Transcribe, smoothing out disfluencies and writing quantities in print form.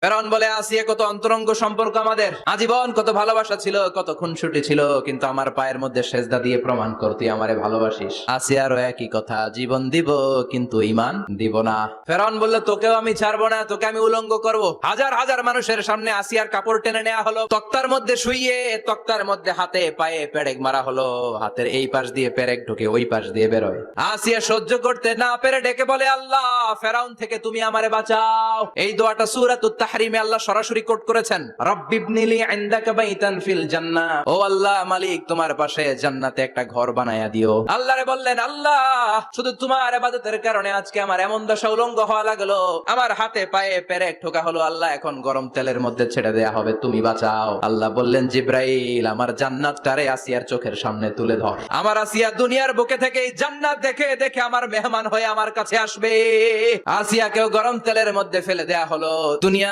ফেরাউন বলে, আসিয়া কত অন্তরঙ্গ সম্পর্ক আমাদের, আজীবন কত ভালোবাসা ছিল, কত খুনসুটি ছিল, কিন্তু আমার পায়ের মধ্যে সেজদা দিয়ে প্রমাণ কর তুই আমারে ভালোবাসিস। আসিয়ারও একই কথা, জীবন দিব কিন্তু ঈমান দিব না। ফেরাউন বলল, তোকেও আমি ছাড়বো না, তোকে আমি উলঙ্গ করব। হাজার হাজার মানুষের সামনে আসিয়ার কাপড় টেনে নেওয়া হলো, তক্তার মধ্যে শুইয়ে তক্তার মধ্যে হাতে পায়ে পেরেক মারা হলো, হাতের এই পাশ দিয়ে পেরেক ঢুকে ওই পাশ দিয়ে বেরোয়। আসিয়া সহ্য করতে না পেরে ডেকে বলে, আল্লাহ ফেরাউন থেকে তুমি আমারে বাঁচাও। এই দোয়াটা সূরাতুত তাহরিমে আল্লাহ সরাসরি কোট করেছেন, রব্বিবনিলি ইনদাকা বাইতান ফিল জান্নাহ, ও আল্লাহ মালিক তোমার পাশে জান্নাতে একটা ঘর বানায়া দিও। আল্লাহরে বললেন, আল্লাহ শুধু তোমার ইবাদতের কারণে আজকে আমার এমন দশা উলঙ্গ হওয়া লাগলো, আমার হাতে পায়ে পেরেক ঠোকা হলো, আল্লাহ এখন গরম তেলের মধ্যে ছেড়ে দেয়া হবে, তুমি বাঁচাও। আল্লাহ বললেন, জিব্রাইল আমার জান্নাতটারে আসিয়ার চোখের সামনে তুলে ধর। আমার আসিয়া দুনিয়ার বুকে থেকে এই জান্নাত দেখে দেখে আমার মেহমান হয়ে আমার কাছে আসবে। আসিয়াকেও গরম তেলের মধ্যে ফেলে দেয়া হলো। দুনিয়া